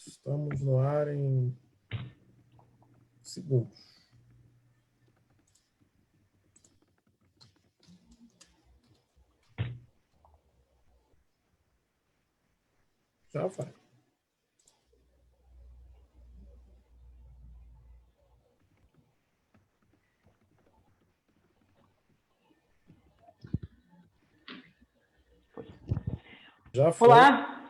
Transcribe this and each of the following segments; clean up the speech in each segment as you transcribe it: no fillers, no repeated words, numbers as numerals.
Estamos no ar em segundos. Já vai. Já foi. Olá,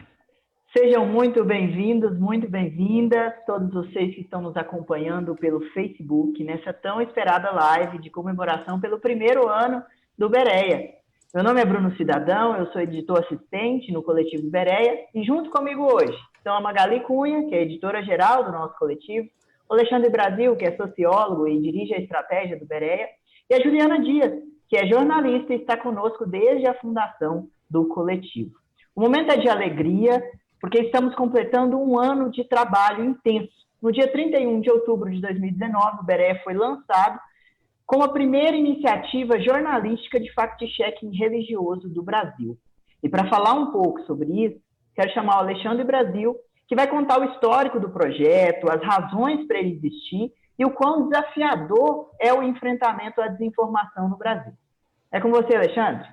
sejam muito bem-vindos, muito bem-vindas, todos vocês que estão nos acompanhando pelo Facebook, nessa tão esperada live de comemoração pelo primeiro ano do Berea. Meu nome é Bruno Cidadão, eu sou editor assistente no coletivo Berea, e junto comigo hoje estão a Magali Cunha, que é editora-geral do nosso coletivo, o Alexandre Brasil, que é sociólogo e dirige a estratégia do Berea, e a Juliana Dias, que é jornalista e está conosco desde a fundação do coletivo. O momento é de alegria, porque estamos completando um ano de trabalho intenso. No dia 31 de outubro de 2019, o Berea foi lançado como a primeira iniciativa jornalística de fact-checking religioso do Brasil. E para falar um pouco sobre isso, quero chamar o Alexandre Brasil, que vai contar o histórico do projeto, as razões para ele existir e o quão desafiador é o enfrentamento à desinformação no Brasil. É com você, Alexandre.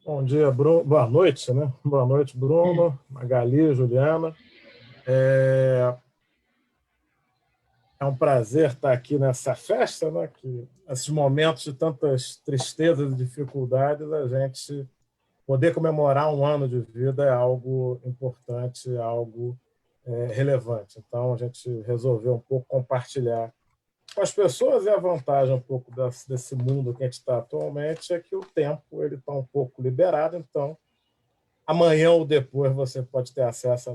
Bom dia, Bruno. Boa noite, né? Boa noite, Bruno, Magali, Juliana. É um prazer estar aqui nessa festa, né? Que esses momentos de tantas tristezas e dificuldades, a gente poder comemorar um ano de vida é algo importante, é algo relevante. Então, a gente resolveu um pouco compartilhar com as pessoas, e a vantagem um pouco desse mundo que a gente está atualmente é que o tempo ele está um pouco liberado, então amanhã ou depois você pode ter acesso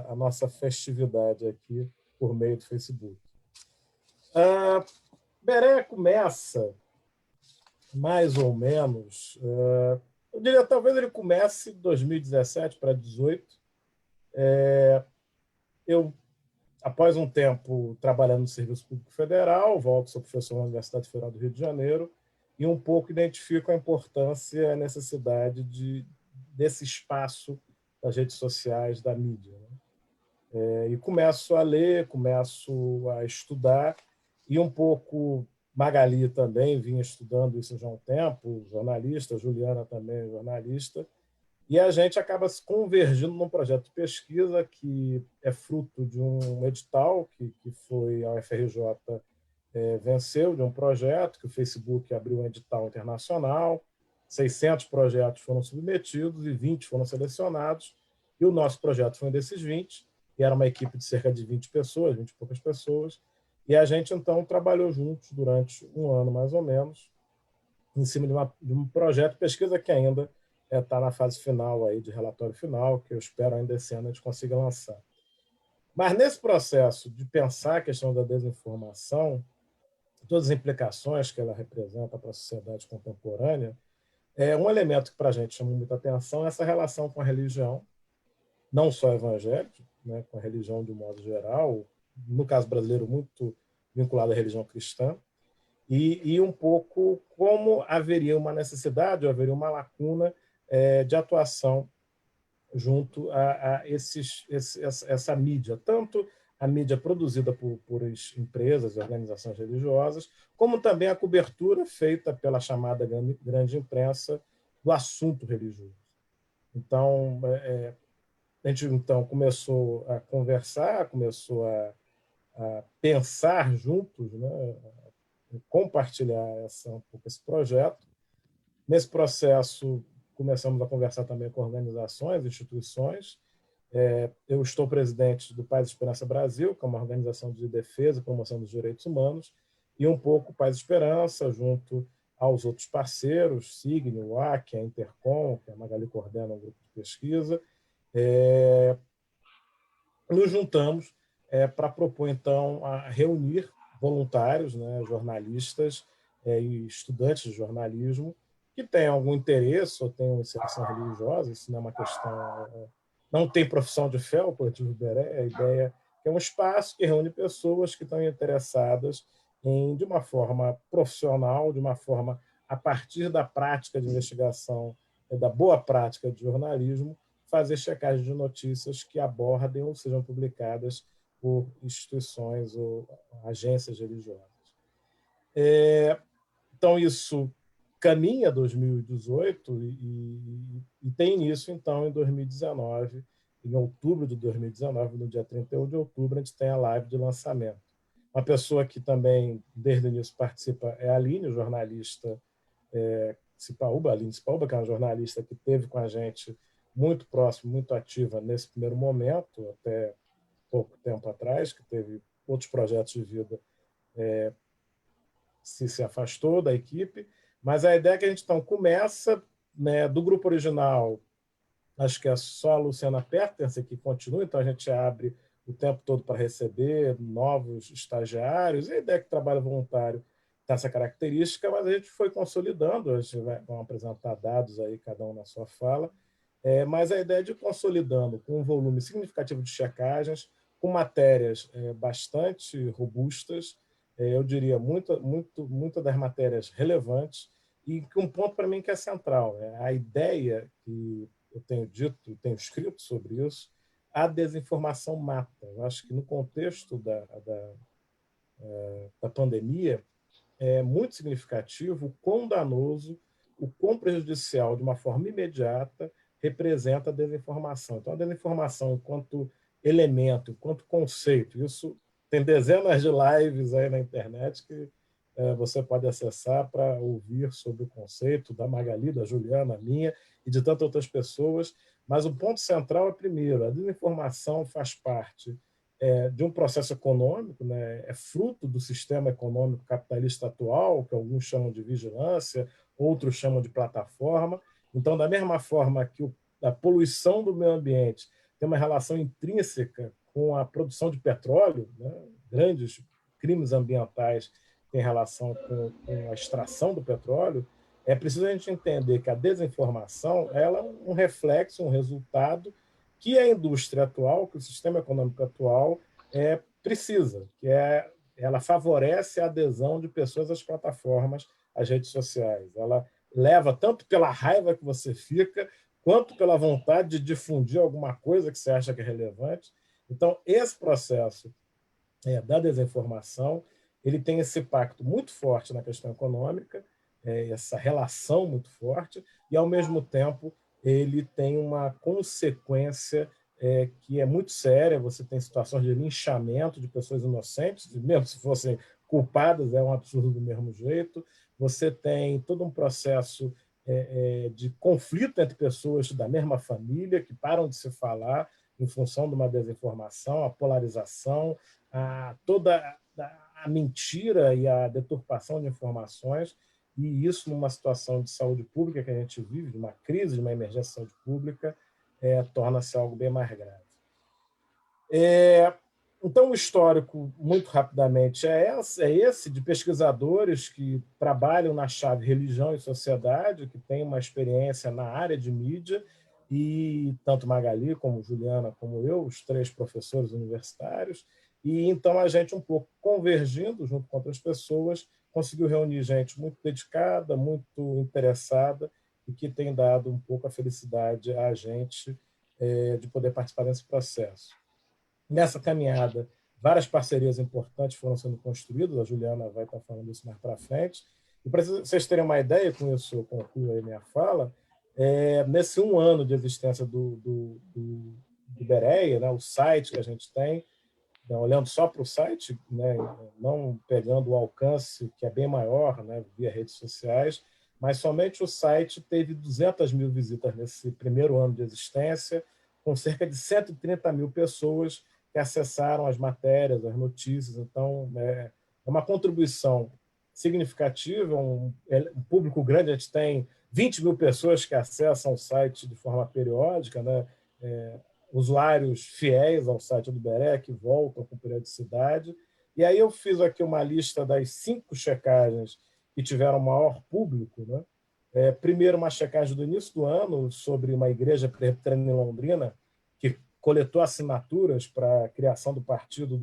à nossa festividade aqui por meio do Facebook. Berea começa mais ou menos, eu diria talvez ele comece em 2017 para 2018. Eu, após um tempo trabalhando no Serviço Público Federal, volto, sou professor na Universidade Federal do Rio de Janeiro, e um pouco identifico a importância e a necessidade desse espaço das redes sociais, da mídia. Né? E começo a ler, começo a estudar, e um pouco Magali também vinha estudando isso já há um tempo, jornalista, Juliana também jornalista, e a gente acaba se convergindo num projeto de pesquisa que é fruto de um edital que foi a UFRJ venceu, de um projeto que o Facebook abriu um edital internacional, 600 projetos foram submetidos e 20 foram selecionados, e o nosso projeto foi um desses 20, e era uma equipe de cerca de 20 pessoas, 20 e poucas pessoas, e a gente, então, trabalhou juntos durante um ano, mais ou menos, em cima de um projeto de pesquisa que ainda está na fase final, aí, de relatório final, que eu espero ainda esse ano a gente consiga lançar. Mas nesse processo de pensar a questão da desinformação, todas as implicações que ela representa para a sociedade contemporânea, um elemento que para a gente chama muita atenção é essa relação com a religião, não só evangélica, né, com a religião de um modo geral, no caso brasileiro muito vinculado à religião cristã, e um pouco como haveria uma necessidade, ou haveria uma lacuna de atuação junto a essa mídia, tanto a mídia produzida por empresas e organizações religiosas, como também a cobertura feita pela chamada grande imprensa do assunto religioso. Então, a gente então começou a conversar, começou a pensar juntos, né, compartilhar um pouco esse projeto. Nesse processo, começamos a conversar também com organizações, instituições. Eu estou presidente do Paz e Esperança Brasil, que é uma organização de defesa e promoção dos direitos humanos, e um pouco Paz e Esperança, junto aos outros parceiros, SIGNE, o AC, a Intercom, que a Magali coordena um grupo de pesquisa. Nos juntamos para propor, então, a reunir voluntários, né, jornalistas e estudantes de jornalismo que tenham algum interesse ou tenham inserção religiosa. Isso não é uma questão... Não tem profissão de fé, o coletivo Berea. A ideia é que é um espaço que reúne pessoas que estão interessadas em, de uma forma profissional, de uma forma a partir da prática de investigação, da boa prática de jornalismo, fazer checagem de notícias que abordem ou sejam publicadas por instituições ou agências religiosas. Então, isso caminha 2018 e tem início, então, em 2019, em outubro de 2019, no dia 31 de outubro, a gente tem a live de lançamento. Uma pessoa que também, desde o início, participa é a Aline, jornalista Aline Cipaúba, que é uma jornalista que esteve com a gente muito próximo, muito ativa nesse primeiro momento, até pouco tempo atrás, que teve outros projetos de vida, se afastou da equipe, mas a ideia é que a gente então começa, né, do grupo original, acho que é só a Luciana Pertencer que continua, então a gente abre o tempo todo para receber novos estagiários, e a ideia é que trabalho voluntário tem essa característica, mas a gente foi consolidando, a gente vai apresentar dados aí, cada um na sua fala, mas a ideia é de ir consolidando com um volume significativo de checagens, com matérias bastante robustas, eu diria, muita das matérias relevantes, e que um ponto para mim que é central, a ideia que eu tenho dito, tenho escrito sobre isso, a desinformação mata. Eu acho que no contexto da pandemia é muito significativo o quão danoso, o quão prejudicial, de uma forma imediata, representa a desinformação. Então, a desinformação enquanto elemento, enquanto conceito, isso tem dezenas de lives aí na internet que você pode acessar para ouvir sobre o conceito da Magali, da Juliana, minha e de tantas outras pessoas, mas o ponto central é, primeiro, a desinformação faz parte de um processo econômico, né? É fruto do sistema econômico capitalista atual, que alguns chamam de vigilância, outros chamam de plataforma. Então, da mesma forma que a poluição do meio ambiente tem uma relação intrínseca com a produção de petróleo, né? Grandes crimes ambientais têm relação com a extração do petróleo, é preciso a gente entender que a desinformação ela é um reflexo, um resultado que a indústria atual, que o sistema econômico atual precisa, ela favorece a adesão de pessoas às plataformas, às redes sociais. Ela leva tanto pela raiva que você fica, quanto pela vontade de difundir alguma coisa que você acha que é relevante. Então, esse processo da desinformação, ele tem esse impacto muito forte na questão econômica, essa relação muito forte, e, ao mesmo tempo, ele tem uma consequência que é muito séria. Você tem situações de linchamento de pessoas inocentes, mesmo se fossem culpadas, é um absurdo do mesmo jeito. Você tem todo um processo de conflito entre pessoas da mesma família que param de se falar em função de uma desinformação, a polarização, toda a mentira e a deturpação de informações, e isso numa situação de saúde pública que a gente vive, de uma crise, de uma emergência de saúde pública, torna-se algo bem mais grave. Então, o histórico, muito rapidamente, é esse de pesquisadores que trabalham na chave religião e sociedade, que têm uma experiência na área de mídia, e tanto Magali, como Juliana, como eu, os três professores universitários, e então a gente, um pouco convergindo junto com outras pessoas, conseguiu reunir gente muito dedicada, muito interessada, e que tem dado um pouco a felicidade a gente de poder participar desse processo. Nessa caminhada, várias parcerias importantes foram sendo construídas, a Juliana vai estar falando isso mais para frente, e para vocês terem uma ideia, com isso eu concluo aí minha fala, nesse 1 ano de existência do Bereia, né, o site que a gente tem, então, olhando só para o site, né, não pegando o alcance, que é bem maior, né, via redes sociais, mas somente o site teve 200 mil visitas nesse primeiro ano de existência, com cerca de 130 mil pessoas que acessaram as matérias, as notícias. Então, é uma contribuição significativa, um público grande. A gente tem 20 mil pessoas que acessam o site de forma periódica, né? Usuários fiéis ao site do Beré, que voltam com periodicidade. E aí eu fiz aqui uma lista das 5 checagens que tiveram maior público, né? Primeiro, uma checagem do início do ano sobre uma igreja presbiteriana em Londrina, que coletou assinaturas para a criação do partido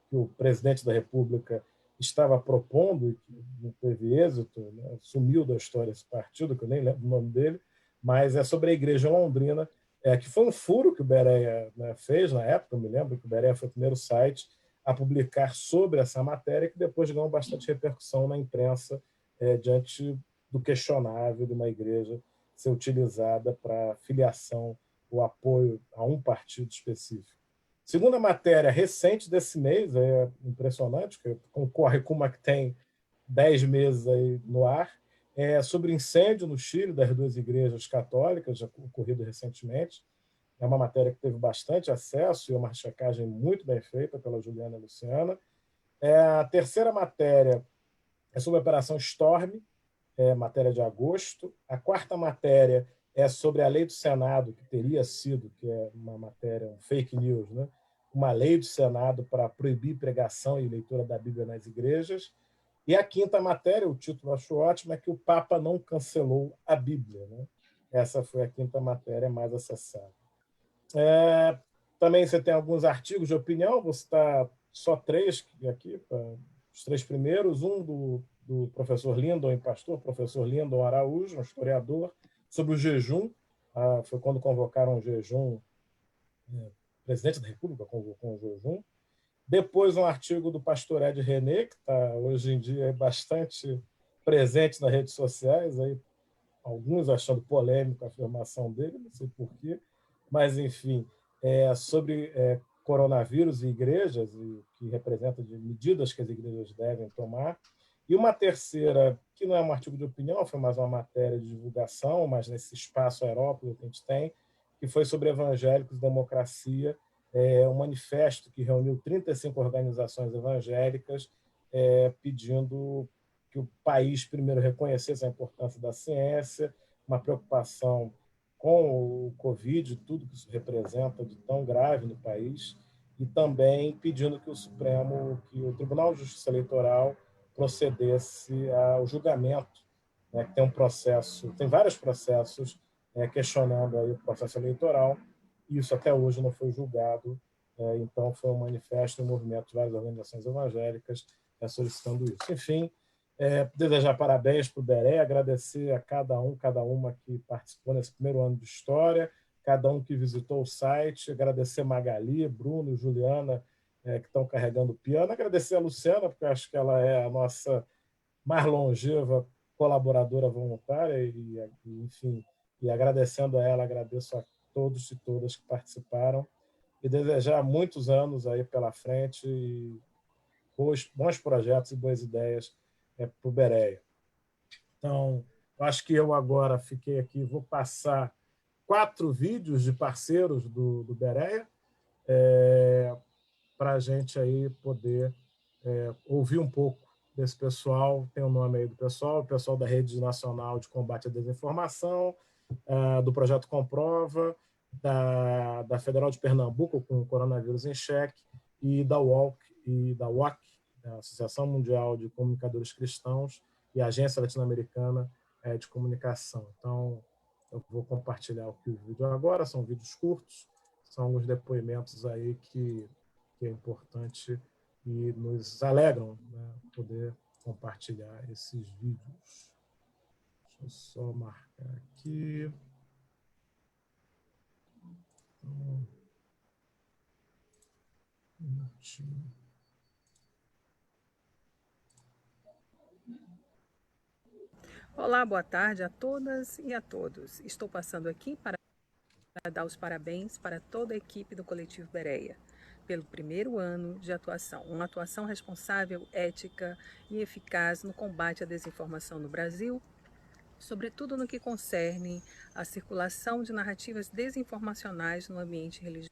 que o presidente da República estava propondo e que não teve êxito, né? Sumiu da história esse partido, que eu nem lembro o nome dele, mas é sobre a igreja em Londrina, que foi um furo que o Berea, né, fez na época. Eu me lembro que o Berea foi o primeiro site a publicar sobre essa matéria, que depois ganhou bastante repercussão na imprensa, diante do questionável de uma igreja ser utilizada para filiação ou apoio a um partido específico. Segunda matéria recente desse mês, é impressionante, que concorre com uma que tem 10 meses aí no ar, sobre incêndio no Chile das duas igrejas católicas, já ocorrido recentemente. É uma matéria que teve bastante acesso e uma checagem muito bem feita pela Juliana e Luciana. A terceira matéria é sobre a Operação Storm, matéria de agosto. A quarta matéria é sobre a lei do Senado, que teria sido, que é uma matéria, um fake news, né? Uma lei do Senado para proibir pregação e leitura da Bíblia nas igrejas. E a quinta matéria, o título eu acho ótimo, é que o Papa não cancelou a Bíblia, né? Essa foi a quinta matéria mais acessada. Também você tem alguns artigos de opinião, vou citar só 3 aqui, os 3 primeiros. Um do professor Lindon, pastor professor Lindon Araújo, um historiador, sobre o jejum. Foi quando convocaram o jejum, o presidente da República convocou o jejum. Depois, um artigo do pastor Ed René, que está hoje em dia bastante presente nas redes sociais, aí, alguns achando polêmico a afirmação dele, não sei porquê, mas, enfim, sobre coronavírus e igrejas, e que representa de medidas que as igrejas devem tomar. E uma terceira, que não é um artigo de opinião, foi mais uma matéria de divulgação, mas nesse espaço aerópolo que a gente tem, que foi sobre evangélicos e democracia, um manifesto que reuniu 35 organizações evangélicas pedindo que o país primeiro reconhecesse a importância da ciência, uma preocupação com o Covid, tudo que isso representa de tão grave no país, e também pedindo que o Tribunal de Justiça Eleitoral procedesse ao julgamento, né, que tem vários processos questionando aí o processo eleitoral, e isso até hoje não foi julgado. Então foi um manifesto, um movimento de várias organizações evangélicas solicitando isso. Enfim, desejar parabéns para o Beré, agradecer a cada uma que participou nesse primeiro ano de história, cada um que visitou o site, agradecer Magali, Bruno, Juliana, que estão carregando o piano, agradecer a Luciana, porque eu acho que ela é a nossa mais longeva colaboradora voluntária, enfim, e agradecendo a ela, agradeço a todos e todas que participaram, e desejar muitos anos aí pela frente e bons projetos e boas ideias para o Berea. Então, acho que eu agora fiquei aqui, vou passar 4 vídeos de parceiros do Berea, para a gente aí poder ouvir um pouco desse pessoal. Tem o nome aí do pessoal, o pessoal da Rede Nacional de Combate à Desinformação, do Projeto Comprova, da Federal de Pernambuco, com o Coronavírus em Cheque, e da UOC, da Associação Mundial de Comunicadores Cristãos, e a Agência Latino-Americana de Comunicação. Então, eu vou compartilhar o vídeo agora, são vídeos curtos, são alguns depoimentos aí que é importante e nos alegram, né, poder compartilhar esses vídeos. Deixa eu só marcar aqui. Um minutinho. Olá, boa tarde a todas e a todos. Estou passando aqui para dar os parabéns para toda a equipe do Coletivo Berea pelo primeiro ano de atuação. Uma atuação responsável, ética e eficaz no combate à desinformação no Brasil, sobretudo no que concerne à circulação de narrativas desinformacionais no ambiente religioso.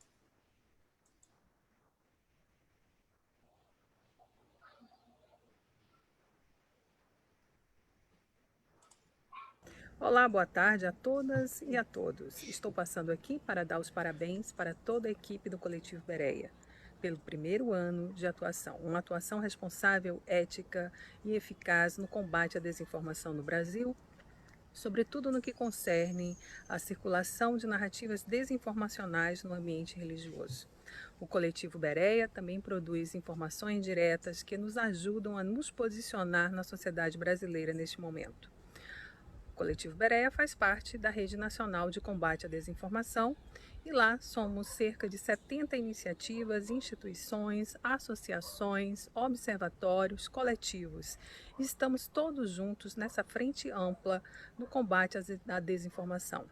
Olá, boa tarde a todas e a todos. Estou passando aqui para dar os parabéns para toda a equipe do Coletivo Berea pelo primeiro ano de atuação. Uma atuação responsável, ética e eficaz no combate à desinformação no Brasil, sobretudo no que concerne à circulação de narrativas desinformacionais no ambiente religioso. O Coletivo Berea também produz informações diretas que nos ajudam a nos posicionar na sociedade brasileira neste momento. O Coletivo Berea faz parte da Rede Nacional de Combate à Desinformação e lá somos cerca de 70 iniciativas, instituições, associações, observatórios, coletivos. Estamos todos juntos nessa frente ampla no combate à desinformação.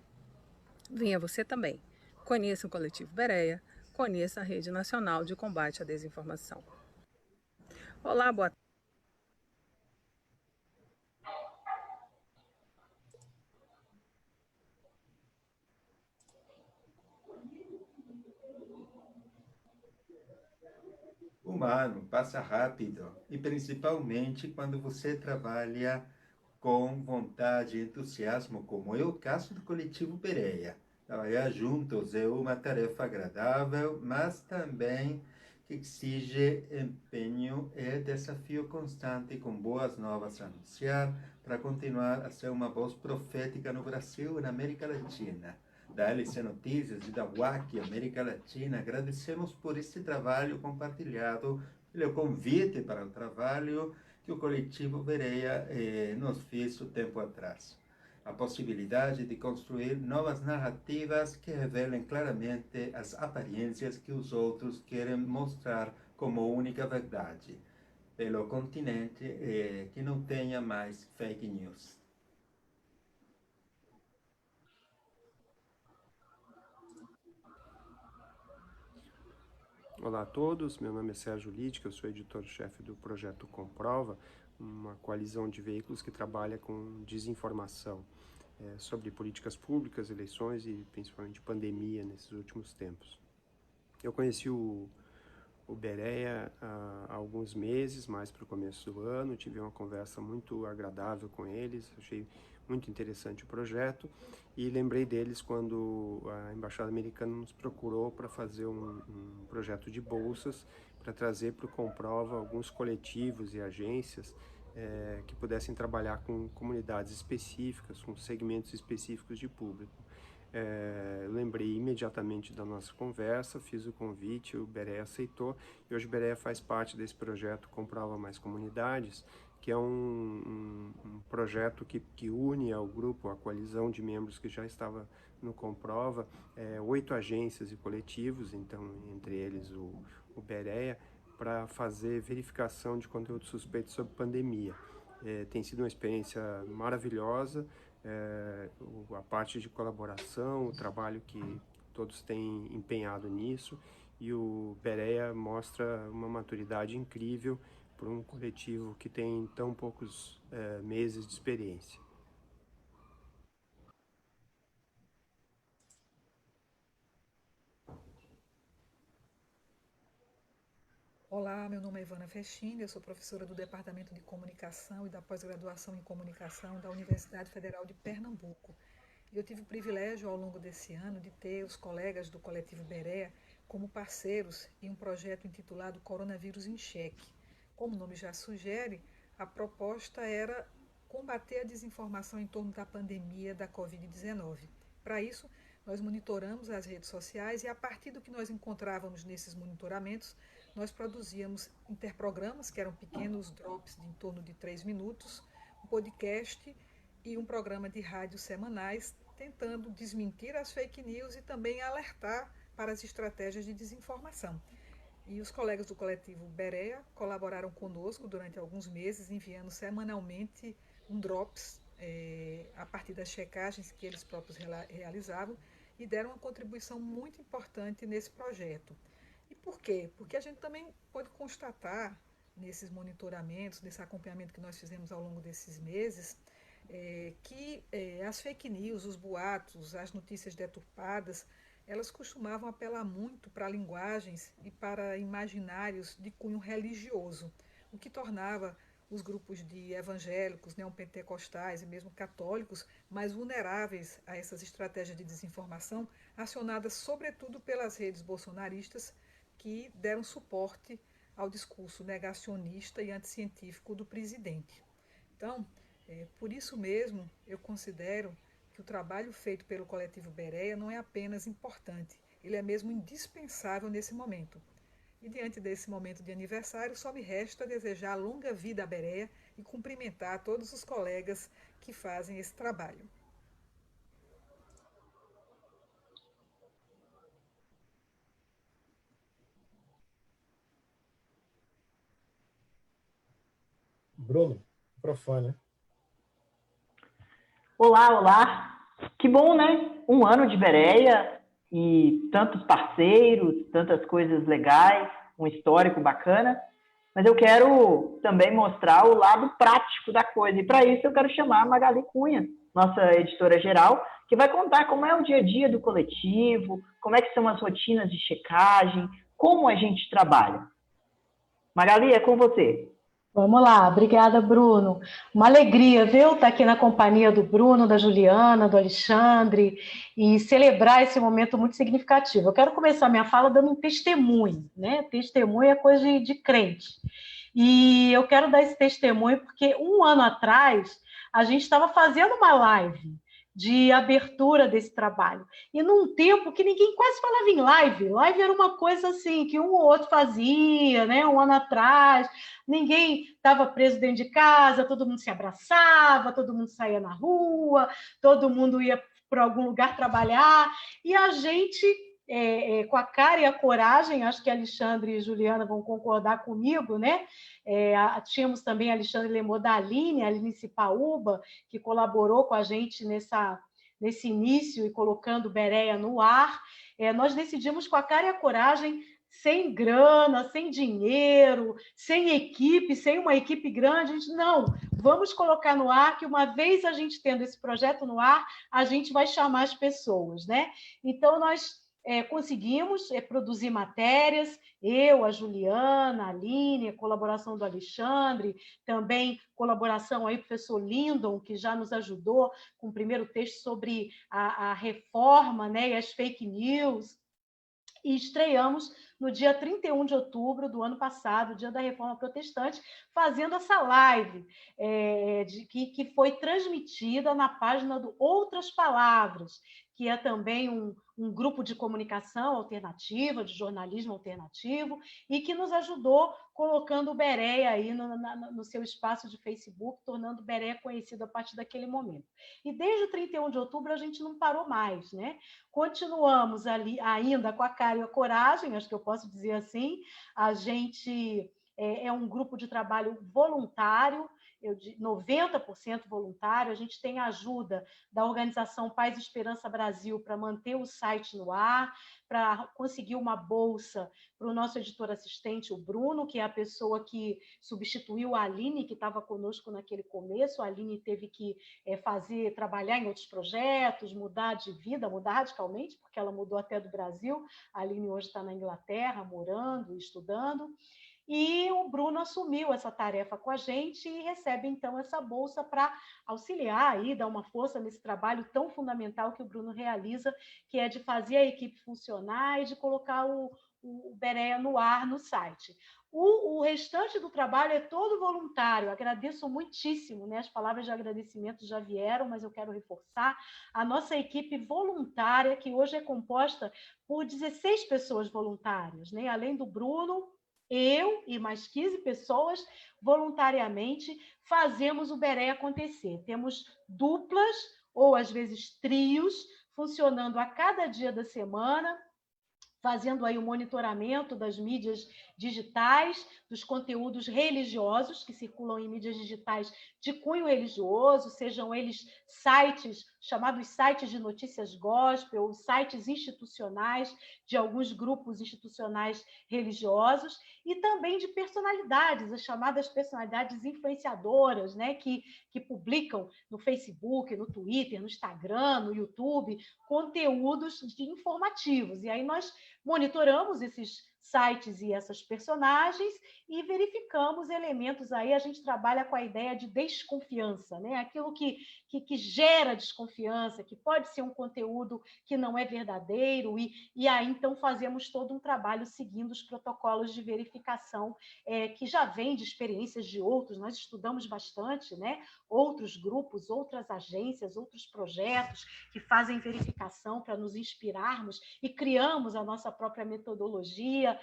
Venha você também. Conheça o Coletivo Berea, conheça a Rede Nacional de Combate à Desinformação. Olá, boa tarde. Um ano passa rápido e principalmente quando você trabalha com vontade e entusiasmo, como é o caso do Coletivo Berea. Trabalhar juntos é uma tarefa agradável, mas também que exige empenho e desafio constante com boas novas a anunciar para continuar a ser uma voz profética no Brasil e na América Latina. Da LC Notícias e da WAC América Latina, agradecemos por este trabalho compartilhado, pelo convite para o trabalho que o Coletivo Berea nos fez um tempo atrás. A possibilidade de construir novas narrativas que revelem claramente as aparências que os outros querem mostrar como única verdade, pelo continente que não tenha mais fake news. Olá a todos, meu nome é Sérgio Littke, eu sou editor-chefe do projeto Comprova, uma coalizão de veículos que trabalha com desinformação sobre políticas públicas, eleições e principalmente pandemia nesses últimos tempos. Eu conheci o Berea há alguns meses, mais para o começo do ano, tive uma conversa muito agradável com eles, achei muito interessante o projeto e lembrei deles quando a Embaixada Americana nos procurou para fazer um projeto de bolsas para trazer para o Comprova alguns coletivos e agências que pudessem trabalhar com comunidades específicas, com segmentos específicos de público. Lembrei imediatamente da nossa conversa, fiz o convite, o Berea aceitou e hoje o Berea faz parte desse projeto Comprova Mais Comunidades, que é um projeto que une ao grupo, a coalizão de membros que já estava no Comprova, 8 agências e coletivos, então entre eles o Berea, para fazer verificação de conteúdo suspeito sobre pandemia. Tem sido uma experiência maravilhosa, a parte de colaboração, o trabalho que todos têm empenhado nisso, e o Berea mostra uma maturidade incrível para um coletivo que tem tão poucos meses de experiência. Olá, meu nome é Ivana Fechini, eu sou professora do Departamento de Comunicação e da Pós-Graduação em Comunicação da Universidade Federal de Pernambuco. Eu tive o privilégio, ao longo desse ano, de ter os colegas do Coletivo Berea como parceiros em um projeto intitulado Coronavírus em Cheque. Como o nome já sugere, a proposta era combater a desinformação em torno da pandemia da Covid-19. Para isso, nós monitoramos as redes sociais e, a partir do que nós encontrávamos nesses monitoramentos, nós produzíamos interprogramas, que eram pequenos drops de em torno de 3 minutos, um podcast e um programa de rádio semanais, tentando desmentir as fake news e também alertar para as estratégias de desinformação. E os colegas do coletivo Berea colaboraram conosco durante alguns meses, enviando semanalmente um drops a partir das checagens que eles próprios realizavam e deram uma contribuição muito importante nesse projeto. E por quê? Porque a gente também pode constatar nesses monitoramentos, nesse acompanhamento que nós fizemos ao longo desses meses, que as fake news, os boatos, as notícias deturpadas, elas costumavam apelar muito para linguagens e para imaginários de cunho religioso, o que tornava os grupos de evangélicos, neopentecostais e mesmo católicos mais vulneráveis a essas estratégias de desinformação, acionadas sobretudo pelas redes bolsonaristas, que deram suporte ao discurso negacionista e anticientífico do presidente. Então, por isso mesmo, eu considero que o trabalho feito pelo Coletivo Berea não é apenas importante, ele é mesmo indispensável nesse momento. E diante desse momento de aniversário, só me resta desejar longa vida à Berea e cumprimentar todos os colegas que fazem esse trabalho. Bruno, microfone. Olá, olá. Que bom, né? Um ano de Bereia e tantos parceiros, tantas coisas legais, um histórico bacana. Mas eu quero também mostrar o lado prático da coisa. E para isso eu quero chamar a Magali Cunha, nossa editora-geral, que vai contar como é o dia a dia do coletivo, como é que são as rotinas de checagem, como a gente trabalha. Magali, é com você. Vamos lá, obrigada, Bruno. Uma alegria, viu, estar aqui na companhia do Bruno, da Juliana, do Alexandre e celebrar esse momento muito significativo. Eu quero começar minha fala dando um testemunho, né? Testemunho é coisa de crente. E eu quero dar esse testemunho porque um ano atrás a gente estava fazendo uma live de abertura desse trabalho. E num tempo que ninguém quase falava em live. Live era uma coisa assim, que um ou outro fazia, né? Um ano atrás. Ninguém estava preso dentro de casa, todo mundo se abraçava, todo mundo saía na rua, todo mundo ia para algum lugar trabalhar. E a gente, com a cara e a coragem, acho que Alexandre e Juliana vão concordar comigo, né? Tínhamos também Alexandre Lemô da Aline Cipaúba, que colaborou com a gente nesse início e colocando Bereia no ar. Nós decidimos com a cara e a coragem, sem grana, sem dinheiro, sem equipe, sem uma equipe grande, a gente, não, vamos colocar no ar, que uma vez a gente tendo esse projeto no ar, a gente vai chamar as pessoas, né? Então, nós conseguimos produzir matérias, eu, a Juliana, a Aline, a colaboração do Alexandre, também colaboração aí do professor Lindon, que já nos ajudou com o primeiro texto sobre a reforma, né, e as fake news, e estreamos no dia 31 de outubro do ano passado, dia da Reforma Protestante, fazendo essa live que foi transmitida na página do Outras Palavras, que é também um grupo de comunicação alternativa, de jornalismo alternativo, e que nos ajudou colocando o Bereia aí no seu espaço de Facebook, tornando o Bereia conhecido a partir daquele momento. E desde o 31 de outubro a gente não parou mais, né? Continuamos ali ainda com a cara e a coragem, acho que eu posso dizer assim. A gente é um grupo de trabalho voluntário, 90% voluntário. A gente tem a ajuda da organização Paz e Esperança Brasil para manter o site no ar, para conseguir uma bolsa para o nosso editor assistente, o Bruno, que é a pessoa que substituiu a Aline, que estava conosco naquele começo. A Aline teve que trabalhar em outros projetos, mudar de vida, mudar radicalmente, porque ela mudou até do Brasil. A Aline hoje está na Inglaterra, morando, estudando. E o Bruno assumiu essa tarefa com a gente e recebe, então, essa bolsa para auxiliar aí, dar uma força nesse trabalho tão fundamental que o Bruno realiza, que é de fazer a equipe funcionar e de colocar o Bereia no ar no site. O restante do trabalho é todo voluntário. Agradeço muitíssimo, né? As palavras de agradecimento já vieram, mas eu quero reforçar a nossa equipe voluntária, que hoje é composta por 16 pessoas voluntárias, né? Além do Bruno, eu e mais 15 pessoas voluntariamente fazemos o Bereia acontecer. Temos duplas ou, às vezes, trios funcionando a cada dia da semana, fazendo aí o monitoramento das mídias digitais, dos conteúdos religiosos que circulam em mídias digitais de cunho religioso, sejam eles sites, chamados sites de notícias gospel, ou sites institucionais de alguns grupos institucionais religiosos, e também de personalidades, as chamadas personalidades influenciadoras, né, que publicam no Facebook, no Twitter, no Instagram, no YouTube, conteúdos informativos. E aí nós monitoramos esses sites e essas personagens e verificamos elementos aí. A gente trabalha com a ideia de desconfiança, né? Aquilo que gera desconfiança, que pode ser um conteúdo que não é verdadeiro, e aí então fazemos todo um trabalho seguindo os protocolos de verificação que já vem de experiências de outros. Nós estudamos bastante, né? Outros grupos, outras agências, outros projetos que fazem verificação para nos inspirarmos, e criamos a nossa própria metodologia seguia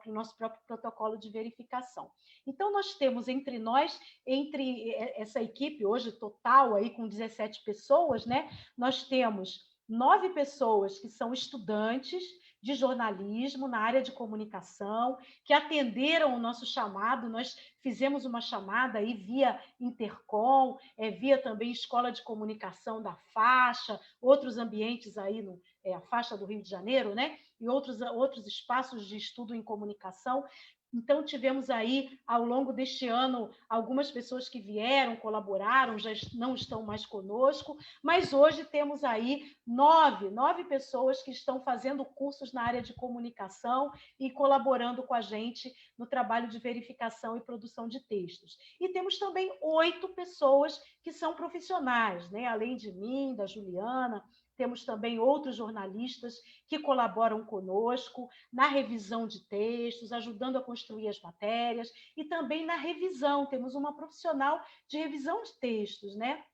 o nosso próprio protocolo de verificação. Então, nós temos entre nós, entre essa equipe, hoje total, aí, com 17 pessoas, né, nós temos 9 pessoas que são estudantes de jornalismo na área de comunicação, que atenderam o nosso chamado. Nós fizemos uma chamada aí via Intercom, via também Escola de Comunicação da Faixa, outros ambientes aí, a Faixa do Rio de Janeiro, né? E outros espaços de estudo em comunicação. Então, tivemos aí, ao longo deste ano, algumas pessoas que vieram, colaboraram, já não estão mais conosco, mas hoje temos aí nove pessoas que estão fazendo cursos na área de comunicação e colaborando com a gente no trabalho de verificação e produção de textos. E temos também 8 pessoas que são profissionais, né? Além de mim, da Juliana, temos também outros jornalistas que colaboram conosco na revisão de textos, ajudando a construir as matérias, e também na revisão. Temos uma profissional de revisão de textos, né?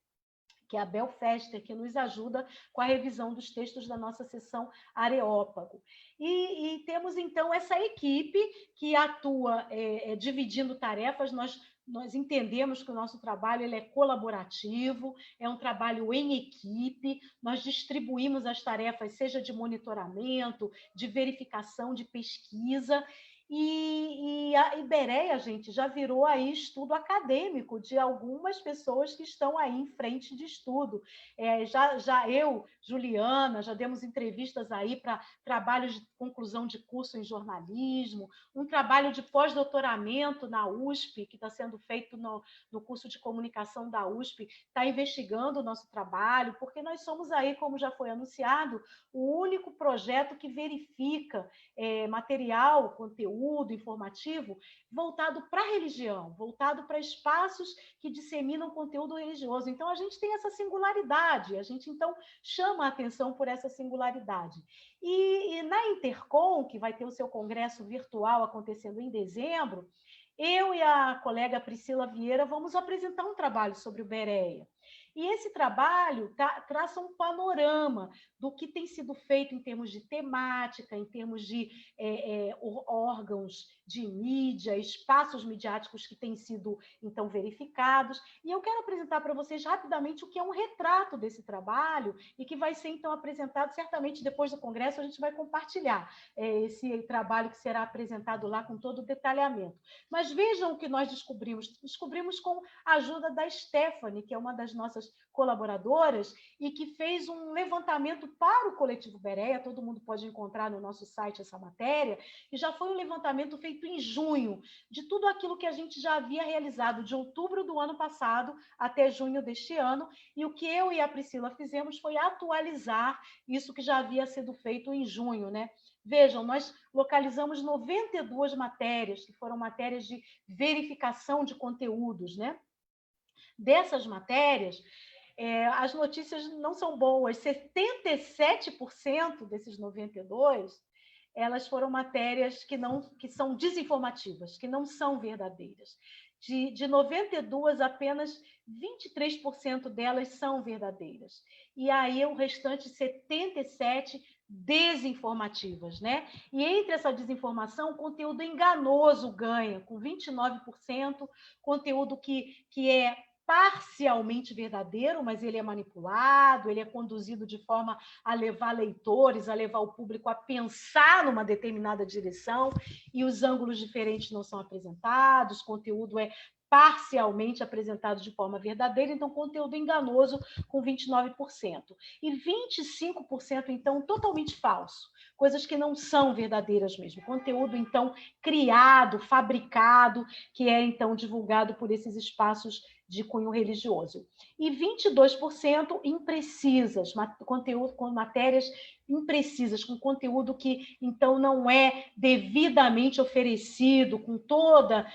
Que é a Bel Fester, que nos ajuda com a revisão dos textos da nossa seção Areópago. E temos, então, essa equipe que atua dividindo tarefas. Nós entendemos que o nosso trabalho ele é colaborativo, é um trabalho em equipe, nós distribuímos as tarefas, seja de monitoramento, de verificação, de pesquisa, e a Iberéia, gente, já virou aí estudo acadêmico de algumas pessoas que estão aí em frente de estudo. Já eu, Juliana, já demos entrevistas aí para trabalhos de conclusão de curso em jornalismo, um trabalho de pós-doutoramento na USP, que está sendo feito no curso de comunicação da USP, está investigando o nosso trabalho, porque nós somos aí, como já foi anunciado, o único projeto que verifica material, conteúdo informativo voltado para a religião, voltado para espaços que disseminam conteúdo religioso. Então, a gente tem essa singularidade, a gente, então, chama a atenção por essa singularidade. E na Intercom, que vai ter o seu congresso virtual acontecendo em dezembro, eu e a colega Priscila Vieira vamos apresentar um trabalho sobre o Bereia. E esse trabalho traça um panorama do que tem sido feito em termos de temática, em termos de órgãos de mídia, espaços midiáticos que têm sido, então, verificados. E eu quero apresentar para vocês rapidamente o que é um retrato desse trabalho e que vai ser, então, apresentado, certamente, depois do Congresso, a gente vai compartilhar esse trabalho que será apresentado lá com todo o detalhamento. Mas vejam o que nós descobrimos. Descobrimos com a ajuda da Stephanie, que é uma das nossas colaboradoras e que fez um levantamento para o Coletivo Bereia. Todo mundo pode encontrar no nosso site essa matéria, e já foi um levantamento feito em junho de tudo aquilo que a gente já havia realizado de outubro do ano passado até junho deste ano, e o que eu e a Priscila fizemos foi atualizar isso que já havia sido feito em junho, né? Vejam, nós localizamos 92 matérias, que foram matérias de verificação de conteúdos, né? Dessas matérias, as notícias não são boas. 77% desses 92, elas foram matérias que são desinformativas, que não são verdadeiras. De 92, apenas 23% delas são verdadeiras. E aí o restante 77% desinformativas, né? E entre essa desinformação, conteúdo enganoso ganha, com 29%, conteúdo que é parcialmente verdadeiro, mas ele é manipulado, ele é conduzido de forma a levar leitores, a levar o público a pensar numa determinada direção, e os ângulos diferentes não são apresentados, conteúdo é parcialmente apresentado de forma verdadeira, então conteúdo enganoso com 29%. E 25%, então, totalmente falso, coisas que não são verdadeiras mesmo, conteúdo, então, criado, fabricado, que é, então, divulgado por esses espaços de cunho religioso. E 22% imprecisas, conteúdo com matérias imprecisas, com conteúdo que, então, não é devidamente oferecido, com toda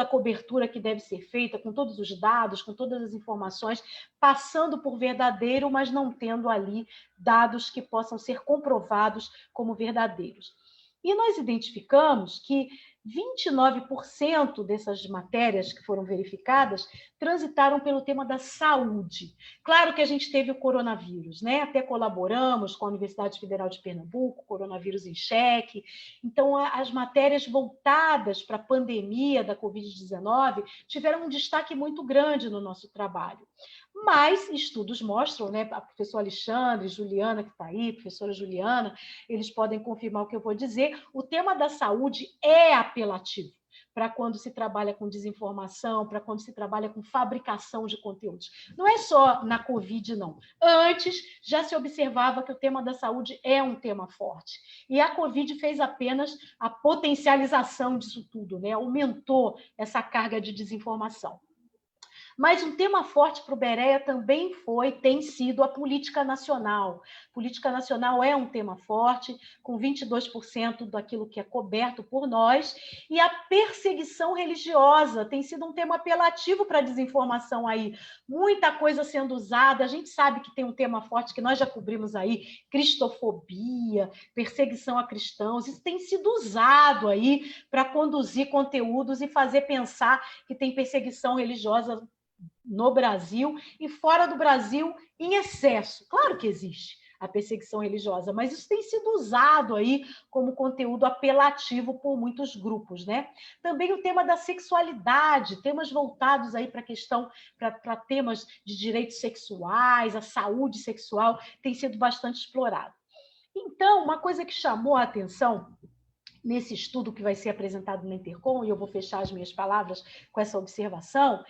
a cobertura que deve ser feita, com todos os dados, com todas as informações, passando por verdadeiro, mas não tendo ali dados que possam ser comprovados como verdadeiros. E nós identificamos que 29% dessas matérias que foram verificadas transitaram pelo tema da saúde. Claro que a gente teve o coronavírus, né? Até colaboramos com a Universidade Federal de Pernambuco, coronavírus em xeque. Então, as matérias voltadas para a pandemia da Covid-19 tiveram um destaque muito grande no nosso trabalho. Mas estudos mostram, né, a professora Alexandre, Juliana, que está aí, professora Juliana, eles podem confirmar o que eu vou dizer, o tema da saúde é apelativo para quando se trabalha com desinformação, para quando se trabalha com fabricação de conteúdos. Não é só na Covid, não. Antes, já se observava que o tema da saúde é um tema forte. E a Covid fez apenas a potencialização disso tudo, né? Aumentou essa carga de desinformação. Mas um tema forte para o Berea também tem sido a política nacional. Política nacional é um tema forte, com 22% daquilo que é coberto por nós, e a perseguição religiosa tem sido um tema apelativo para a desinformação aí. Muita coisa sendo usada, a gente sabe que tem um tema forte que nós já cobrimos aí, cristofobia, perseguição a cristãos, isso tem sido usado aí para conduzir conteúdos e fazer pensar que tem perseguição religiosa no Brasil e fora do Brasil em excesso. Claro que existe a perseguição religiosa, mas isso tem sido usado aí como conteúdo apelativo por muitos grupos, né? Também o tema da sexualidade, temas voltados aí para a questão, para temas de direitos sexuais, a saúde sexual, tem sido bastante explorado. Então, uma coisa que chamou a atenção nesse estudo que vai ser apresentado na Intercom, e eu vou fechar as minhas palavras com essa observação,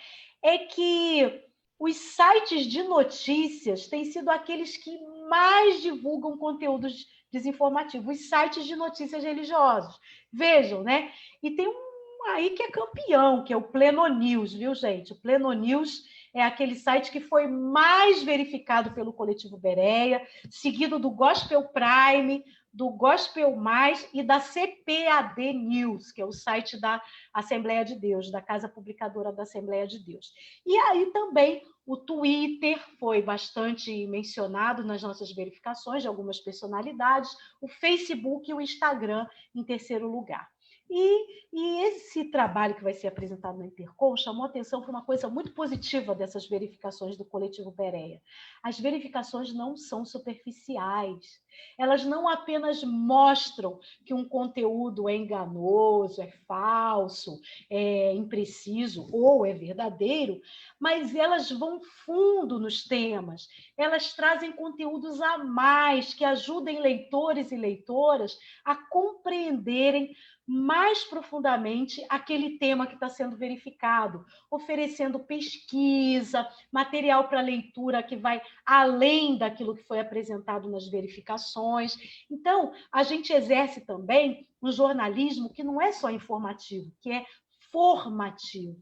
é que os sites de notícias têm sido aqueles que mais divulgam conteúdos desinformativos, os sites de notícias religiosos. Vejam, né? E tem um aí que é campeão, que é o Pleno News, viu, gente? O Pleno News é aquele site que foi mais verificado pelo Coletivo Berea, seguido do Gospel Prime, do Gospel Mais e da CPAD News, que é o site da Assembleia de Deus, da Casa Publicadora da Assembleia de Deus. E aí também o Twitter foi bastante mencionado nas nossas verificações de algumas personalidades, o Facebook e o Instagram em terceiro lugar. E esse trabalho que vai ser apresentado na Intercom chamou a atenção para uma coisa muito positiva dessas verificações do Coletivo Berea. As verificações não são superficiais. Elas não apenas mostram que um conteúdo é enganoso, é falso, é impreciso ou é verdadeiro, mas elas vão fundo nos temas. Elas trazem conteúdos a mais que ajudem leitores e leitoras a compreenderem mais profundamente aquele tema que está sendo verificado, oferecendo pesquisa, material para leitura que vai além daquilo que foi apresentado nas verificações. Então, a gente exerce também um jornalismo que não é só informativo, que é formativo.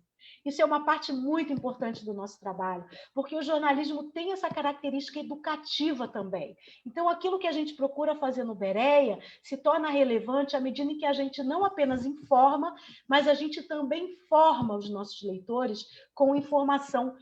Isso é uma parte muito importante do nosso trabalho, porque o jornalismo tem essa característica educativa também. Então, aquilo que a gente procura fazer no Berea se torna relevante à medida em que a gente não apenas informa, mas a gente também forma os nossos leitores com informação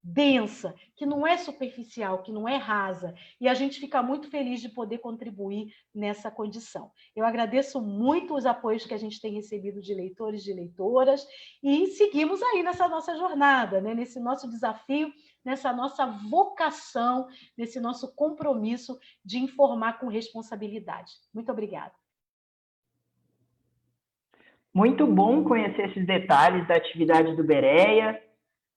densa, que não é superficial, que não é rasa, e a gente fica muito feliz de poder contribuir nessa condição. Eu agradeço muito os apoios que a gente tem recebido de leitores e de leitoras, e seguimos aí nessa nossa jornada, né? Nesse nosso desafio, nessa nossa vocação, nesse nosso compromisso de informar com responsabilidade. Muito obrigada. Muito bom conhecer esses detalhes da atividade do Berea.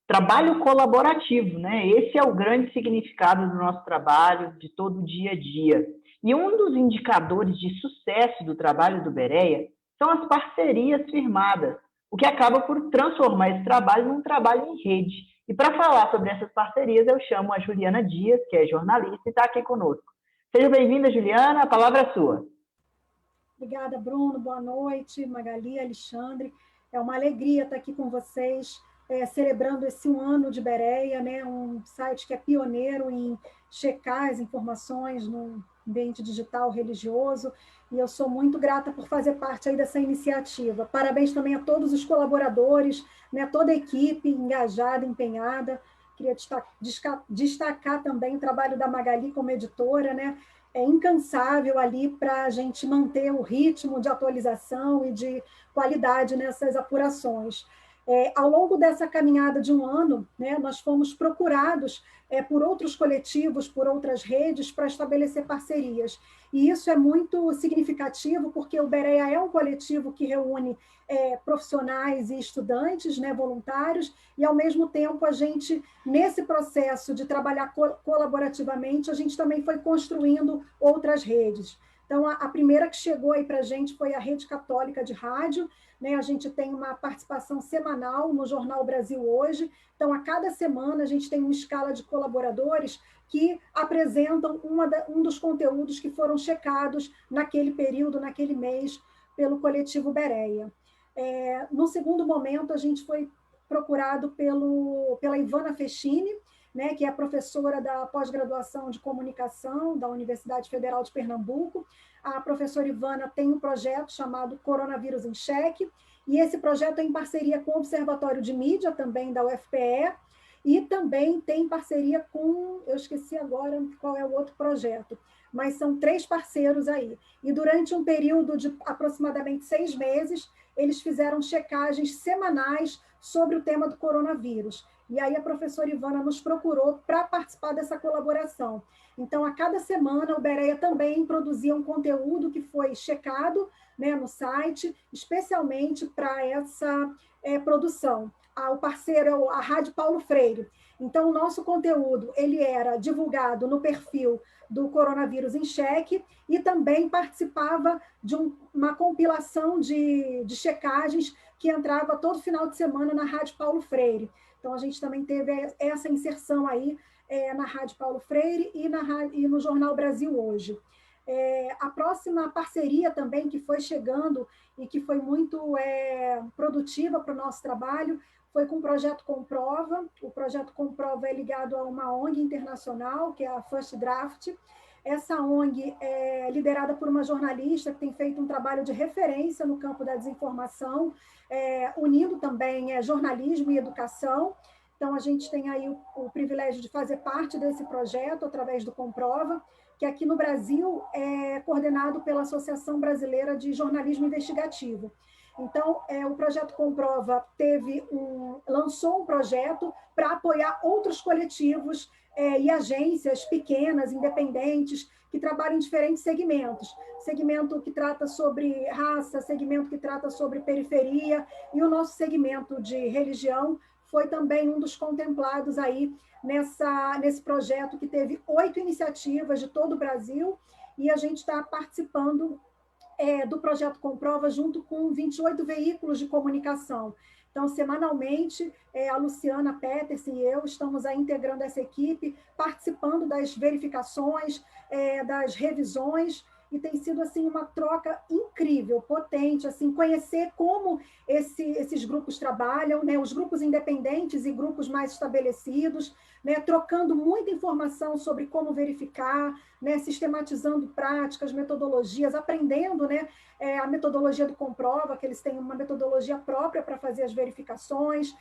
Trabalho colaborativo, né? Esse é o grande significado do nosso trabalho, de todo o dia a dia. E um dos indicadores de sucesso do trabalho do Berea são as parcerias firmadas, o que acaba por transformar esse trabalho num trabalho em rede. E para falar sobre essas parcerias, eu chamo a Juliana Dias, que é jornalista e está aqui conosco. Seja bem-vinda, Juliana, a palavra é sua. Obrigada, Bruno. Boa noite, Magali, Alexandre. É uma alegria estar aqui com vocês, celebrando esse 1 ano de Berea, né? Um site que é pioneiro em checar as informações no ambiente digital religioso, e eu sou muito grata por fazer parte aí dessa iniciativa. Parabéns também a todos os colaboradores, né? Toda a equipe engajada, empenhada. Queria destacar também o trabalho da Magali como editora, né? incansável ali para a gente manter o ritmo de atualização e de qualidade nessas apurações. Ao longo dessa caminhada de um ano, né, nós fomos procurados por outros coletivos, por outras redes, para estabelecer parcerias. E isso é muito significativo, porque o Berea é um coletivo que reúne profissionais e estudantes, né, voluntários, e, ao mesmo tempo, a gente, nesse processo de trabalhar colaborativamente, a gente também foi construindo outras redes. Então, a primeira que chegou aí para a gente foi a Rede Católica de Rádio, né? A gente tem uma participação semanal no Jornal Brasil Hoje. Então, a cada semana, a gente tem uma escala de colaboradores que apresentam um dos conteúdos que foram checados naquele período, naquele mês, pelo coletivo Berea. No segundo momento, a gente foi procurado pela Ivana Fechini, né, que é professora da pós-graduação de comunicação da Universidade Federal de Pernambuco. A professora Ivana tem um projeto chamado Coronavírus em Xeque, e esse projeto é em parceria com o Observatório de Mídia, também da UFPE, e também tem parceria com, eu esqueci agora qual é o outro projeto, mas são 3 parceiros aí. E durante um período de aproximadamente 6 meses, eles fizeram checagens semanais sobre o tema do coronavírus. E aí a professora Ivana nos procurou para participar dessa colaboração. Então, a cada semana, o Berea também produzia um conteúdo que foi checado, né, no site, especialmente para essa produção. O parceiro é a Rádio Paulo Freire. Então, o nosso conteúdo ele era divulgado no perfil do Coronavírus em Xeque e também participava de uma compilação de checagens que entrava todo final de semana na Rádio Paulo Freire. Então, a gente também teve essa inserção aí na Rádio Paulo Freire e no Jornal Brasil Hoje. A próxima parceria também que foi chegando e que foi muito produtiva para o nosso trabalho foi com o Projeto Comprova. O Projeto Comprova é ligado a uma ONG internacional, que é a First Draft. Essa ONG é liderada por uma jornalista que tem feito um trabalho de referência no campo da desinformação, unindo também jornalismo e educação. Então, a gente tem aí o privilégio de fazer parte desse projeto através do Comprova, que aqui no Brasil é coordenado pela Associação Brasileira de Jornalismo Investigativo. Então, o Projeto Comprova lançou um projeto para apoiar outros coletivos e agências pequenas, independentes, que trabalham em diferentes segmentos. Segmento que trata sobre raça, segmento que trata sobre periferia, e o nosso segmento de religião foi também um dos contemplados aí nesse projeto, que teve 8 iniciativas de todo o Brasil, e a gente está participando do Projeto Comprova junto com 28 veículos de comunicação. Então, semanalmente, a Luciana Petersen e eu estamos aí integrando essa equipe, participando das verificações, das revisões, e tem sido assim uma troca incrível, potente, assim, conhecer como esses grupos trabalham, né, os grupos independentes e grupos mais estabelecidos, né, trocando muita informação sobre como verificar, né, sistematizando práticas, metodologias, aprendendo, né, a metodologia do Comprova, que eles têm uma metodologia própria para fazer as verificações.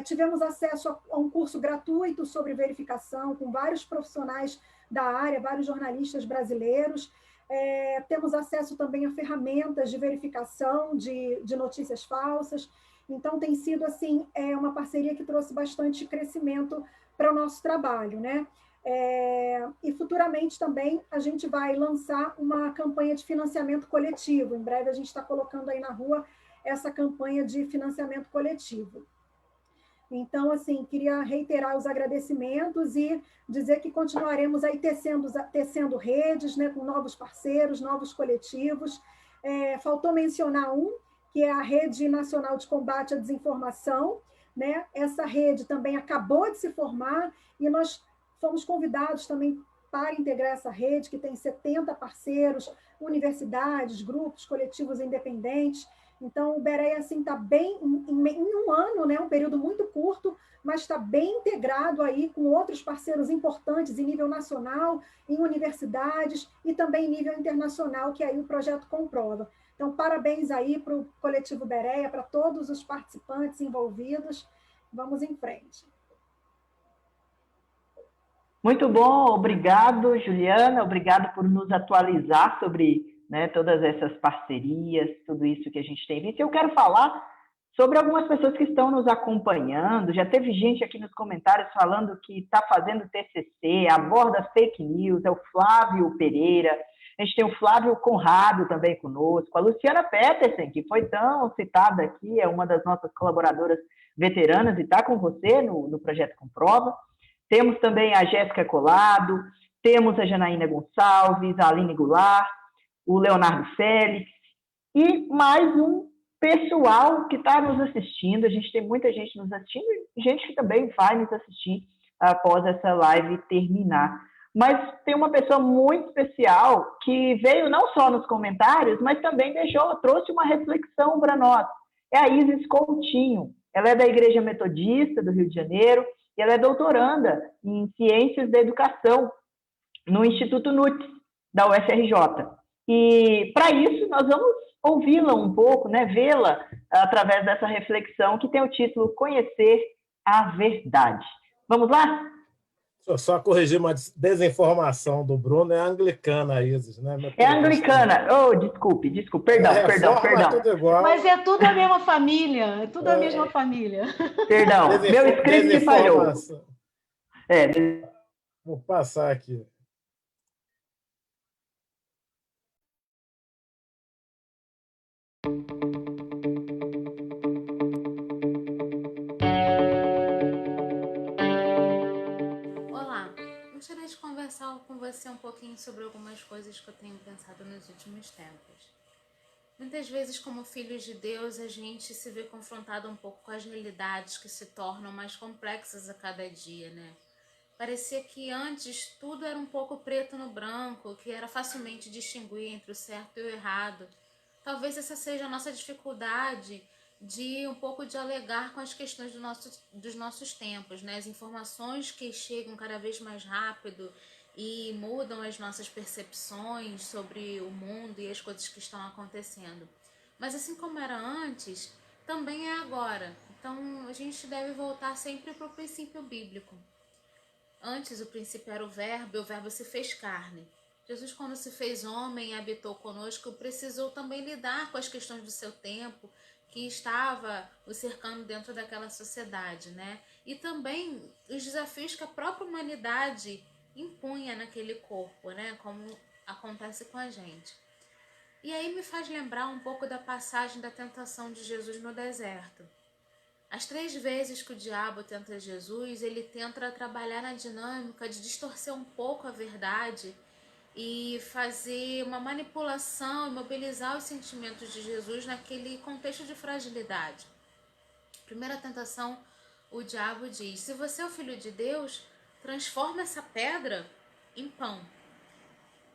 Tivemos acesso a um curso gratuito sobre verificação, com vários profissionais da área, vários jornalistas brasileiros. Temos acesso também a ferramentas de verificação de notícias falsas. Então, tem sido assim, uma parceria que trouxe bastante crescimento para o nosso trabalho, né? E futuramente também a gente vai lançar uma campanha de financiamento coletivo. Em breve a gente está colocando aí na rua essa campanha de financiamento coletivo. Então, assim, queria reiterar os agradecimentos e dizer que continuaremos aí tecendo redes, né, com novos parceiros, novos coletivos. Faltou mencionar que é a Rede Nacional de Combate à Desinformação, né? Essa rede também acabou de se formar e nós fomos convidados também para integrar essa rede, que tem 70 parceiros, universidades, grupos, coletivos independentes. Então, o Berea assim, está bem, em um ano, né, um período muito curto, mas está bem integrado aí com outros parceiros importantes em nível nacional, em universidades e também em nível internacional, que aí o projeto Comprova. Então, parabéns aí para o coletivo Berea, para todos os participantes envolvidos. Vamos em frente. Muito bom, obrigado, Juliana, obrigado por nos atualizar sobre, né, todas essas parcerias, tudo isso que a gente tem visto. Eu quero falar sobre algumas pessoas que estão nos acompanhando. Já teve gente aqui nos comentários falando que está fazendo TCC, aborda fake news, é o Flávio Pereira. A gente tem o Flávio Conrado também conosco, a Luciana Petersen, que foi tão citada aqui, é uma das nossas colaboradoras veteranas e está com você no Projeto Comprova. Temos também a Jéssica Colado, temos a Janaína Gonçalves, a Aline Goulart, o Leonardo Félix e mais um pessoal que está nos assistindo. A gente tem muita gente nos assistindo e gente que também vai nos assistir após essa live terminar. Mas tem uma pessoa muito especial que veio não só nos comentários, mas também trouxe uma reflexão para nós. É a Isis Coutinho. Ela é da Igreja Metodista do Rio de Janeiro e ela é doutoranda em Ciências da Educação no Instituto NUTS, da UFRJ. E, para isso, nós vamos ouvi-la um pouco, né, vê-la através dessa reflexão que tem o título Conhecer a Verdade. Vamos lá? Deixa eu só corrigir uma desinformação do Bruno, é anglicana, Isis, né? É anglicana. Oh, desculpe, perdão. É tudo igual. Mas é tudo a mesma família, é tudo a mesma família. Perdão, meu script falhou. Vou passar aqui. Olá, gostaria de conversar com você um pouquinho sobre algumas coisas que eu tenho pensado nos últimos tempos. Muitas vezes, como filhos de Deus, a gente se vê confrontado um pouco com as realidades que se tornam mais complexas a cada dia, né? Parecia que antes tudo era um pouco preto no branco, que era facilmente distinguir entre o certo e o errado. Talvez essa seja a nossa dificuldade de um pouco dialogar com as questões dos nossos tempos, né? As informações que chegam cada vez mais rápido e mudam as nossas percepções sobre o mundo e as coisas que estão acontecendo. Mas assim como era antes, também é agora. Então a gente deve voltar sempre para o princípio bíblico. Antes o princípio era o verbo, e o verbo se fez carne. Jesus, quando se fez homem e habitou conosco, precisou também lidar com as questões do seu tempo, que estava o cercando dentro daquela sociedade, né? E também os desafios que a própria humanidade impunha naquele corpo, né? Como acontece com a gente. E aí me faz lembrar um pouco da passagem da tentação de Jesus no deserto. As 3 vezes que o diabo tenta Jesus, ele tenta trabalhar na dinâmica de distorcer um pouco a verdade e fazer uma manipulação e mobilizar os sentimentos de Jesus naquele contexto de fragilidade. Primeira tentação, o diabo diz: se você é o filho de Deus, transforma essa pedra em pão.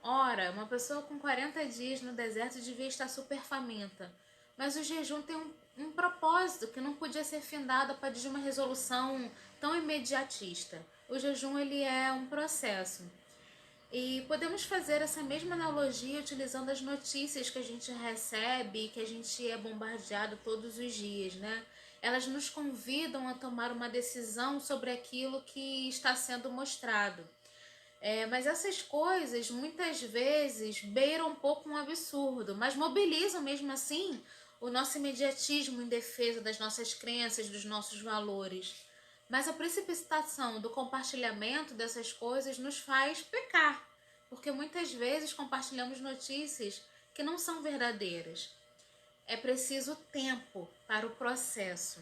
Ora, uma pessoa com 40 dias no deserto devia estar super faminta, mas o jejum tem um propósito que não podia ser findado a partir de uma resolução tão imediatista. O jejum, ele é um processo. E podemos fazer essa mesma analogia utilizando as notícias que a gente recebe, que a gente é bombardeado todos os dias, né? Elas nos convidam a tomar uma decisão sobre aquilo que está sendo mostrado. Mas essas coisas, muitas vezes, beiram um pouco um absurdo, mas mobilizam mesmo assim o nosso imediatismo em defesa das nossas crenças, dos nossos valores. Mas a precipitação do compartilhamento dessas coisas nos faz pecar, porque muitas vezes compartilhamos notícias que não são verdadeiras. É preciso tempo para o processo.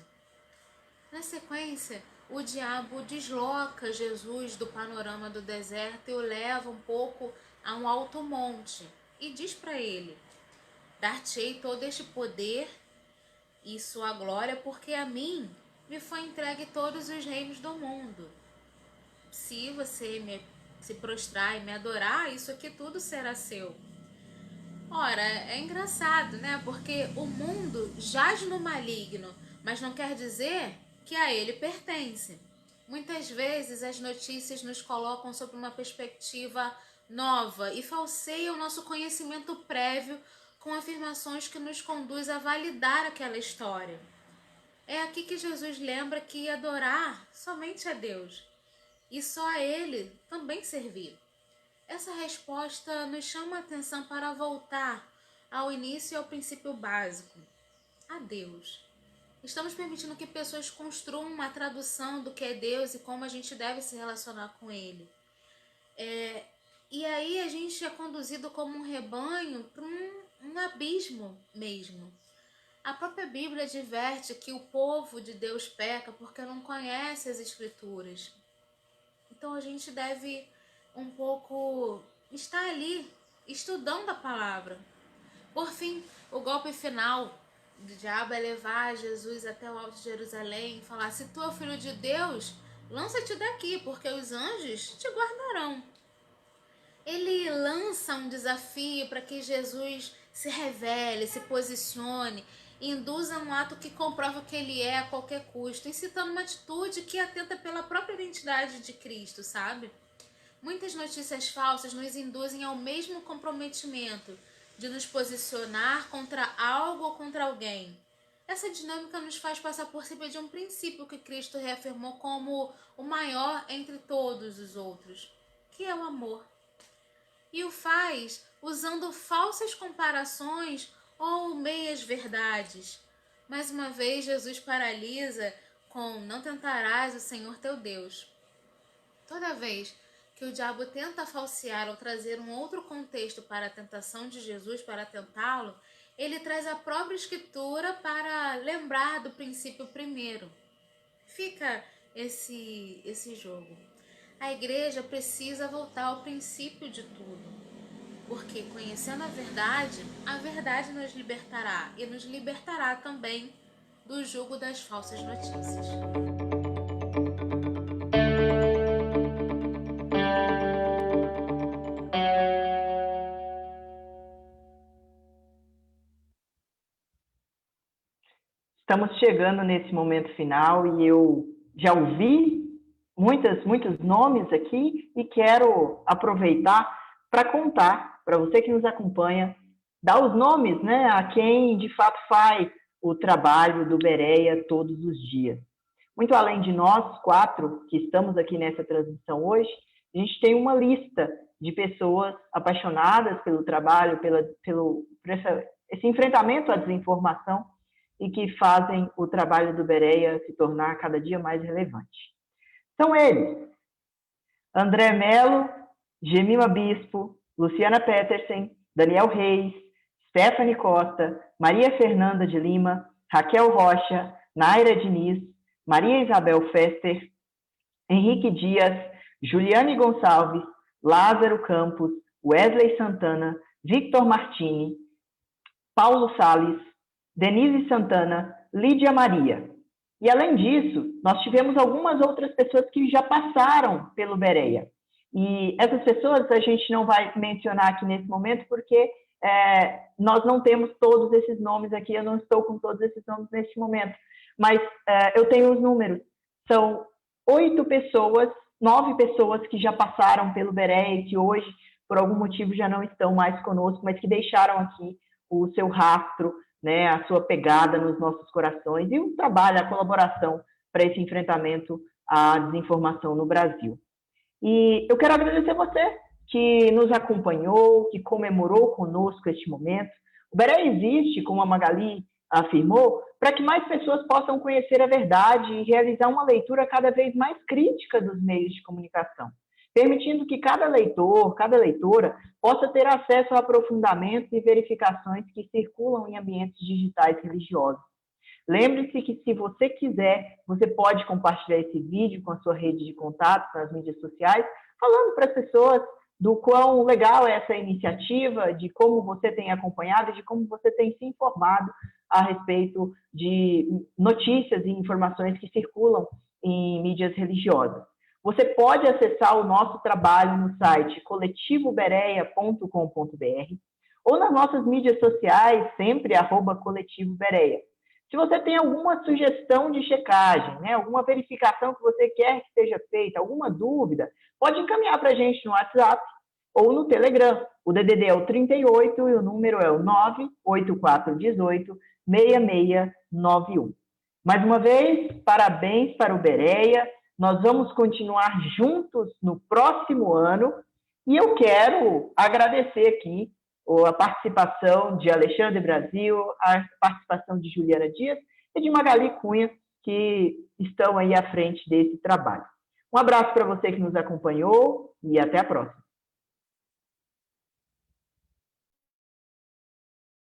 Na sequência, o diabo desloca Jesus do panorama do deserto e o leva um pouco a um alto monte e diz para ele: dar-te-ei todo este poder e sua glória, porque a mim me foi entregue todos os reinos do mundo. Se você se prostrar e me adorar, isso aqui tudo será seu. Ora, é engraçado, né? Porque o mundo jaz no maligno, mas não quer dizer que a ele pertence. Muitas vezes as notícias nos colocam sob uma perspectiva nova e falseiam o nosso conhecimento prévio com afirmações que nos conduz a validar aquela história. É aqui que Jesus lembra que adorar somente a Deus e só a Ele também servir. Essa resposta nos chama a atenção para voltar ao início e ao princípio básico, a Deus. Estamos permitindo que pessoas construam uma tradução do que é Deus e como a gente deve se relacionar com Ele. E aí a gente é conduzido como um rebanho para um abismo mesmo. A própria Bíblia adverte que o povo de Deus peca porque não conhece as Escrituras. Então a gente deve um pouco estar ali, estudando a palavra. Por fim, o golpe final do diabo é levar Jesus até o Alto de Jerusalém e falar: se tu é o Filho de Deus, lança-te daqui, porque os anjos te guardarão. Ele lança um desafio para que Jesus se revele, se posicione, induza um ato que comprova que ele é a qualquer custo, incitando uma atitude que atenta pela própria identidade de Cristo, sabe? Muitas notícias falsas nos induzem ao mesmo comprometimento de nos posicionar contra algo ou contra alguém. Essa dinâmica nos faz passar por cima de um princípio que Cristo reafirmou como o maior entre todos os outros, que é o amor. E o faz usando falsas comparações ou meias verdades. Mais uma vez, Jesus paralisa com: não tentarás o Senhor teu Deus. Toda vez que o diabo tenta falsear ou trazer um outro contexto para a tentação de Jesus, para tentá-lo, ele traz a própria Escritura para lembrar do princípio primeiro. Fica esse jogo. A igreja precisa voltar ao princípio de tudo, porque conhecendo a verdade nos libertará e nos libertará também do jugo das falsas notícias. Estamos chegando nesse momento final e eu já ouvi muitos nomes aqui e quero aproveitar para contar para você que nos acompanha, dar os nomes, né, a quem de fato faz o trabalho do Bereia todos os dias. Muito além de nós 4 que estamos aqui nessa transmissão hoje, a gente tem uma lista de pessoas apaixonadas pelo trabalho, esse enfrentamento à desinformação e que fazem o trabalho do Bereia se tornar cada dia mais relevante. São eles: André Melo, Gemima Bispo, Luciana Petersen, Daniel Reis, Stephanie Costa, Maria Fernanda de Lima, Raquel Rocha, Naira Diniz, Maria Isabel Fester, Henrique Dias, Juliane Gonçalves, Lázaro Campos, Wesley Santana, Victor Martini, Paulo Salles, Denise Santana, Lídia Maria. E, além disso, nós tivemos algumas outras pessoas que já passaram pelo Bereia. E essas pessoas a gente não vai mencionar aqui nesse momento, porque nós não temos todos esses nomes aqui, eu não estou com todos esses nomes neste momento. Mas eu tenho os números. São 9 pessoas que já passaram pelo Bereia e que hoje, por algum motivo, já não estão mais conosco, mas que deixaram aqui o seu rastro, né, a sua pegada nos nossos corações e o trabalho, a colaboração para esse enfrentamento à desinformação no Brasil. E eu quero agradecer você que nos acompanhou, que comemorou conosco este momento. O Bereia existe, como a Magali afirmou, para que mais pessoas possam conhecer a verdade e realizar uma leitura cada vez mais crítica dos meios de comunicação, permitindo que cada leitor, cada leitora, possa ter acesso a aprofundamentos e verificações que circulam em ambientes digitais religiosos. Lembre-se que, se você quiser, você pode compartilhar esse vídeo com a sua rede de contatos nas mídias sociais, falando para as pessoas do quão legal é essa iniciativa, de como você tem acompanhado e de como você tem se informado a respeito de notícias e informações que circulam em mídias religiosas. Você pode acessar o nosso trabalho no site coletivobereia.com.br ou nas nossas mídias sociais, sempre @coletivobereia. Se você tem alguma sugestão de checagem, né, alguma verificação que você quer que seja feita, alguma dúvida, pode encaminhar para a gente no WhatsApp ou no Telegram. O DDD é o 38 e o número é o 98418-6691. Mais uma vez, parabéns para o Bereia. Nós vamos continuar juntos no próximo ano e eu quero agradecer aqui a participação de Alexandre Brasil, a participação de Juliana Dias e de Magali Cunha, que estão aí à frente desse trabalho. Um abraço para você que nos acompanhou e até a próxima.